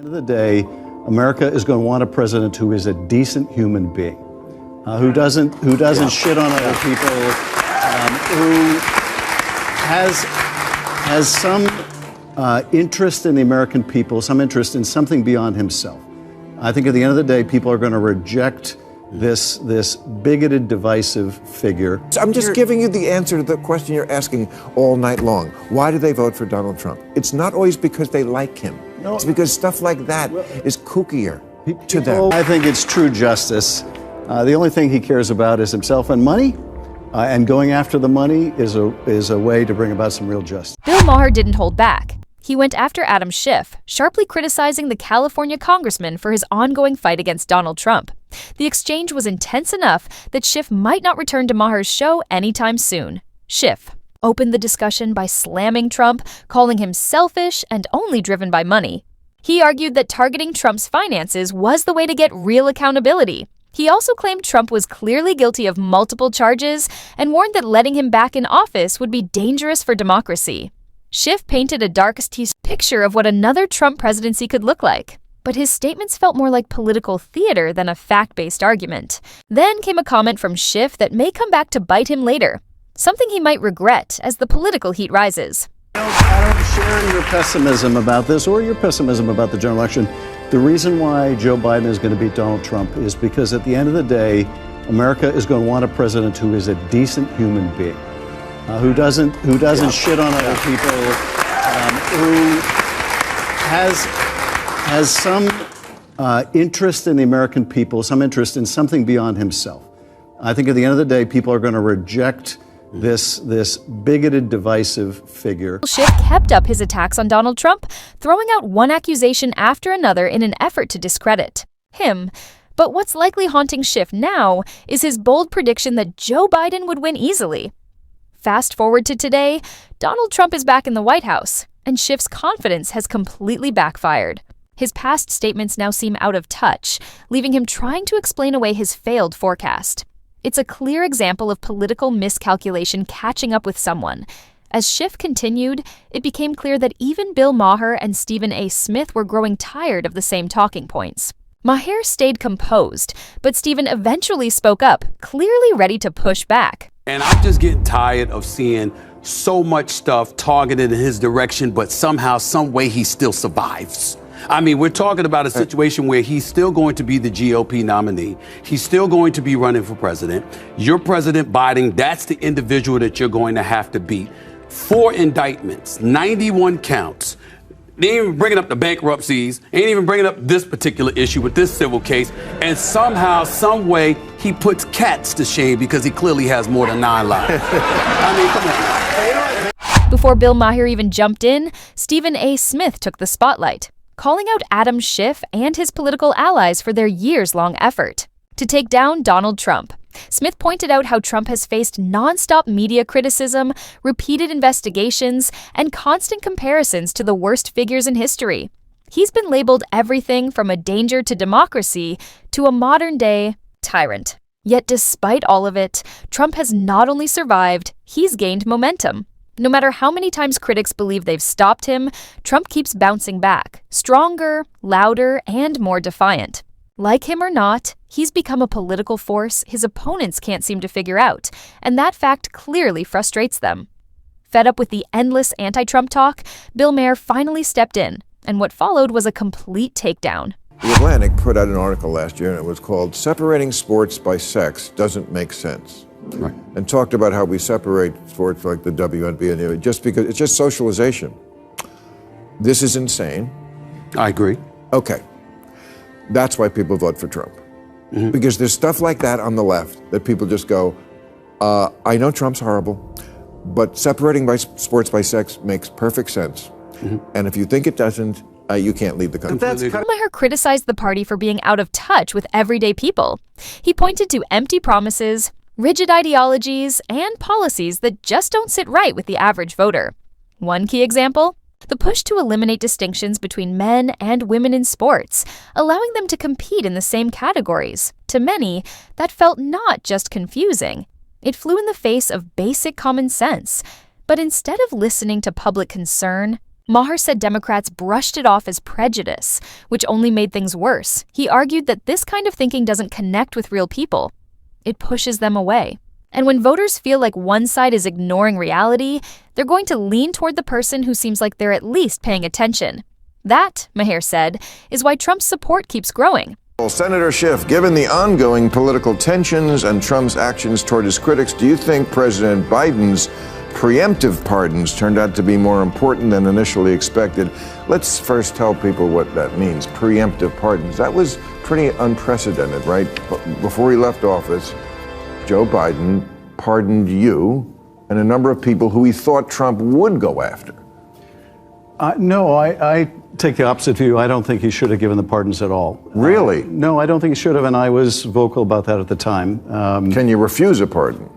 end of the day, America is going to want a president who is a decent human being, who doesn't shit on other people, who has some interest in the American people, some interest in something beyond himself. I think at the end of the day, people are going to reject this bigoted, divisive figure. I'm just giving you the answer to the question you're asking all night long. Why do they vote for Donald Trump? It's not always because they like him. No, it's because stuff like that is kookier to them. I think it's true justice. The only thing he cares about is himself and money, and going after the money is a way to bring about some real justice. Bill Maher didn't hold back. He went after Adam Schiff, sharply criticizing the California congressman for his ongoing fight against Donald Trump. The exchange was intense enough that Schiff might not return to Maher's show anytime soon. Schiff opened the discussion by slamming Trump, calling him selfish and only driven by money. He argued that targeting Trump's finances was the way to get real accountability. He also claimed Trump was clearly guilty of multiple charges and warned that letting him back in office would be dangerous for democracy. Schiff painted a darkest picture of what another Trump presidency could look like, but his statements felt more like political theater than a fact-based argument. Then came a comment from Schiff that may come back to bite him later, something he might regret as the political heat rises. I don't share your pessimism about this or your pessimism about the general election. The reason why Joe Biden is going to beat Donald Trump is because at the end of the day, America is going to want a president who is a decent human being, who doesn't shit on other people, who has some interest in the American people, some interest in something beyond himself. I think at the end of the day, people are going to reject this bigoted, divisive figure. Schiff kept up his attacks on Donald Trump, throwing out one accusation after another in an effort to discredit him. But what's likely haunting Schiff now is his bold prediction that Joe Biden would win easily. Fast forward to today, Donald Trump is back in the White House, and Schiff's confidence has completely backfired. His past statements now seem out of touch, leaving him trying to explain away his failed forecast. It's a clear example of political miscalculation catching up with someone. As Schiff continued, it became clear that even Bill Maher and Stephen A. Smith were growing tired of the same talking points. Maher stayed composed, but Stephen eventually spoke up, clearly ready to push back. And I'm just getting tired of seeing so much stuff targeted in his direction, but somehow, some way he still survives. I mean, we're talking about a situation where he's still going to be the GOP nominee. He's still going to be running for president. You're President Biden. That's the individual that you're going to have to beat. 4 indictments, 91 counts. They ain't even bringing up the bankruptcies, ain't even bringing up this particular issue with this civil case. And somehow, some way, he puts cats to shame because he clearly has more than 9 lives. I mean, come on. Before Bill Maher even jumped in, Stephen A. Smith took the spotlight, calling out Adam Schiff and his political allies for their years-long effort to take down Donald Trump. Smith pointed out how Trump has faced nonstop media criticism, repeated investigations, and constant comparisons to the worst figures in history. He's been labeled everything from a danger to democracy to a modern-day tyrant. Yet despite all of it, Trump has not only survived, he's gained momentum. No matter how many times critics believe they've stopped him, Trump keeps bouncing back, stronger, louder, and more defiant. Like him or not, he's become a political force his opponents can't seem to figure out, and that fact clearly frustrates them. Fed up with the endless anti-Trump talk, Bill Maher finally stepped in, and what followed was a complete takedown. The Atlantic put out an article last year, and it was called "Separating Sports by Sex Doesn't Make Sense." Right. And talked about how we separate sports like the WNBA and just because it's just socialization. This is insane. I agree. Okay. That's why people vote for Trump. Mm-hmm. Because there's stuff like that on the left that people just go, I know Trump's horrible, but separating sports by sex makes perfect sense. Mm-hmm. And if you think it doesn't, you can't leave the country. Maher criticized the party for being out of touch with everyday people. He pointed to empty promises, rigid ideologies, and policies that just don't sit right with the average voter. One key example? The push to eliminate distinctions between men and women in sports, allowing them to compete in the same categories. To many, that felt not just confusing. It flew in the face of basic common sense. But instead of listening to public concern, Maher said Democrats brushed it off as prejudice, which only made things worse. He argued that this kind of thinking doesn't connect with real people. It pushes them away. And when voters feel like one side is ignoring reality, they're going to lean toward the person who seems like they're at least paying attention. That, Maher said, is why Trump's support keeps growing. Well, Senator Schiff, given the ongoing political tensions and Trump's actions toward his critics, do you think President Biden's preemptive pardons turned out to be more important than initially expected? Let's first tell people what that means, preemptive pardons. That was pretty unprecedented, right? Before he left office, Joe Biden pardoned you and a number of people who he thought Trump would go after. No, I take the opposite view. I don't think he should have given the pardons at all. Really? No, I don't think he should have, and I was vocal about that at the time. Can you refuse a pardon?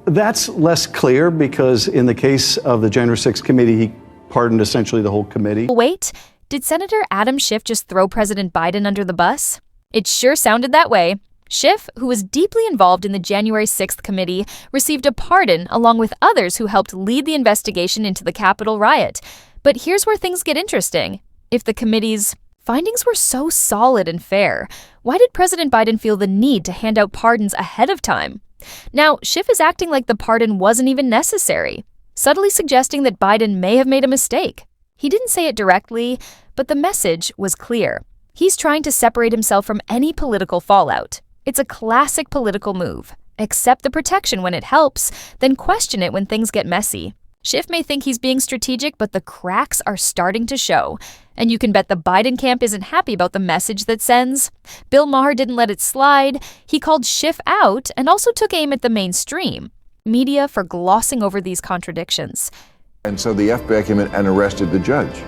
That's less clear because in the case of the January 6th committee, he pardoned essentially the whole committee. Wait, did Senator Adam Schiff just throw President Biden under the bus? It sure sounded that way. Schiff, who was deeply involved in the January 6th committee, received a pardon along with others who helped lead the investigation into the Capitol riot. But here's where things get interesting. If the committee's findings were so solid and fair, why did President Biden feel the need to hand out pardons ahead of time? Now, Schiff is acting like the pardon wasn't even necessary, subtly suggesting that Biden may have made a mistake. He didn't say it directly, but the message was clear. He's trying to separate himself from any political fallout. It's a classic political move. Accept the protection when it helps, then question it when things get messy. Schiff may think he's being strategic, but the cracks are starting to show. And you can bet the Biden camp isn't happy about the message that sends. Bill Maher didn't let it slide. He called Schiff out and also took aim at the mainstream media for glossing over these contradictions. And so the FBI came in and arrested the judge.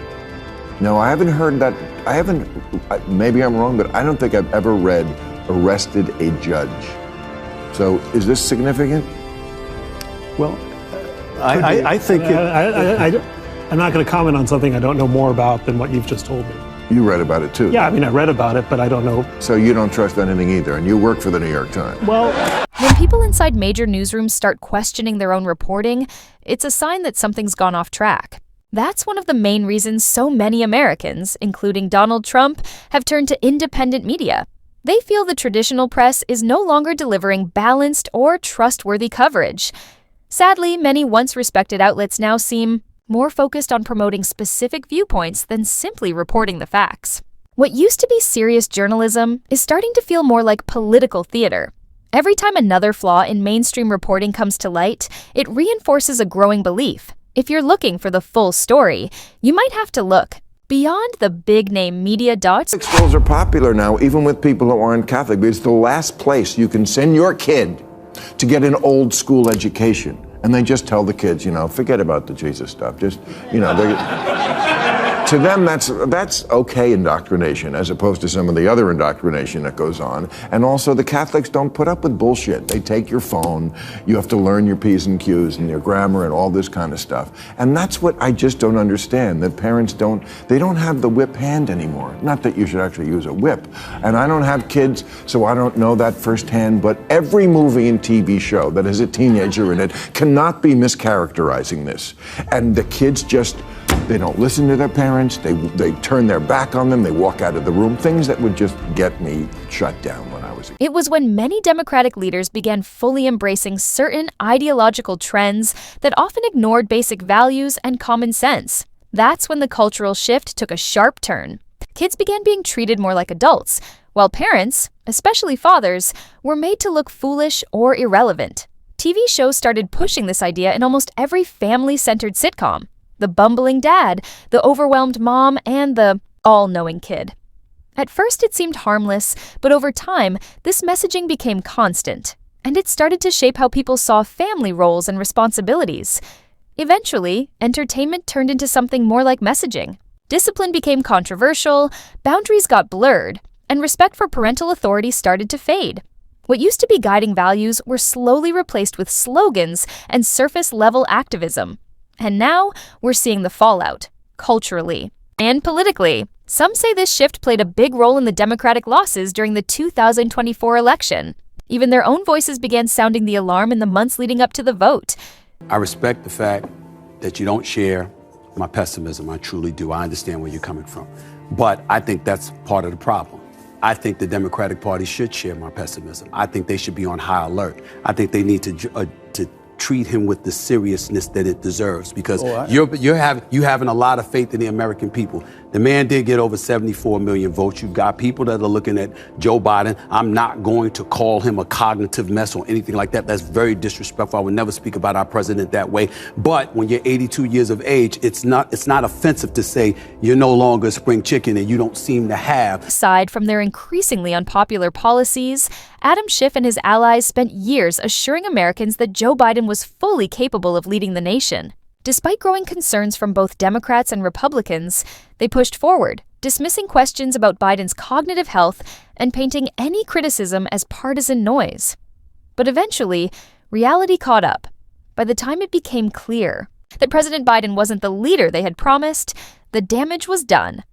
No, I haven't heard that. Maybe I'm wrong, but I don't think I've ever read arrested a judge. So is this significant? Well, I think I'm not going to comment on something I don't know more about than what you've just told me. You read about it too. Yeah, I mean, I read about it, but I don't know. So you don't trust anything either, and you work for the New York Times. Well, when people inside major newsrooms start questioning their own reporting, it's a sign that something's gone off track. That's one of the main reasons so many Americans, including Donald Trump, have turned to independent media. They feel the traditional press is no longer delivering balanced or trustworthy coverage. Sadly, many once respected outlets now seem more focused on promoting specific viewpoints than simply reporting the facts. What used to be serious journalism is starting to feel more like political theater. Every time another flaw in mainstream reporting comes to light, it reinforces a growing belief. If you're looking for the full story, you might have to look beyond the big-name media dots. Schools are popular now, even with people who aren't Catholic. It's the last place you can send your kid to get an old school education. And they just tell the kids, forget about the Jesus stuff. Just, to them, that's okay indoctrination, as opposed to some of the other indoctrination that goes on. And also, the Catholics don't put up with bullshit. They take your phone. You have to learn your P's and Q's and your grammar and all this kind of stuff. And that's what I just don't understand, that parents don't have the whip hand anymore. Not that you should actually use a whip. And I don't have kids, so I don't know that firsthand, but every movie and TV show that has a teenager in it cannot be mischaracterizing this. And the kids they don't listen to their parents, they turn their back on them, they walk out of the room, things that would just get me shut down when I was a kid. It was when many Democratic leaders began fully embracing certain ideological trends that often ignored basic values and common sense. That's when the cultural shift took a sharp turn. Kids began being treated more like adults, while parents, especially fathers, were made to look foolish or irrelevant. TV shows started pushing this idea in almost every family-centered sitcom. The bumbling dad, the overwhelmed mom, and the all-knowing kid. At first it seemed harmless, but over time, this messaging became constant, and it started to shape how people saw family roles and responsibilities. Eventually, entertainment turned into something more like messaging. Discipline became controversial, boundaries got blurred, and respect for parental authority started to fade. What used to be guiding values were slowly replaced with slogans and surface-level activism. And now, we're seeing the fallout, culturally and politically. Some say this shift played a big role in the Democratic losses during the 2024 election. Even their own voices began sounding the alarm in the months leading up to the vote. I respect the fact that you don't share my pessimism. I truly do. I understand where you're coming from. But I think that's part of the problem. I think the Democratic Party should share my pessimism. I think they should be on high alert. I think they need to treat him with the seriousness that it deserves, because you having a lot of faith in the American people. The man did get over 74 million votes. You've got people that are looking at Joe Biden. I'm not going to call him a cognitive mess or anything like that. That's very disrespectful. I would never speak about our president that way. But when you're 82 years of age, it's not offensive to say you're no longer a spring chicken and you don't seem to have. Aside from their increasingly unpopular policies, Adam Schiff and his allies spent years assuring Americans that Joe Biden was fully capable of leading the nation. Despite growing concerns from both Democrats and Republicans, they pushed forward, dismissing questions about Biden's cognitive health and painting any criticism as partisan noise. But eventually, reality caught up. By the time it became clear that President Biden wasn't the leader they had promised, the damage was done.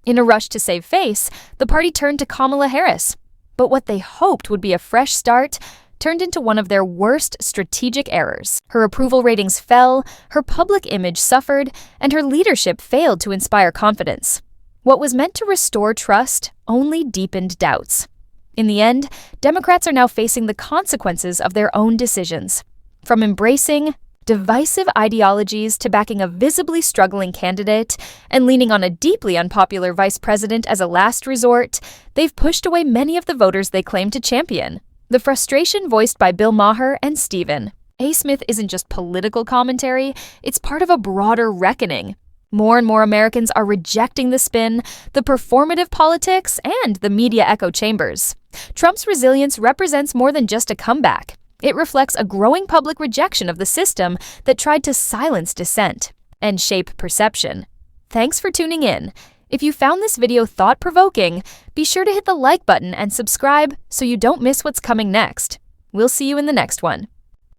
In a rush to save face, the party turned to Kamala Harris. But what they hoped would be a fresh start turned into one of their worst strategic errors. Her approval ratings fell, her public image suffered, and her leadership failed to inspire confidence. What was meant to restore trust only deepened doubts. In the end, Democrats are now facing the consequences of their own decisions. From embracing divisive ideologies to backing a visibly struggling candidate and leaning on a deeply unpopular vice president as a last resort, they've pushed away many of the voters they claim to champion. The frustration voiced by Bill Maher and Stephen A. Smith isn't just political commentary, it's part of a broader reckoning. More and more Americans are rejecting the spin, the performative politics, and the media echo chambers. Trump's resilience represents more than just a comeback. It reflects a growing public rejection of the system that tried to silence dissent and shape perception. Thanks for tuning in. If you found this video thought-provoking, be sure to hit the like button and subscribe so you don't miss what's coming next. We'll see you in the next one.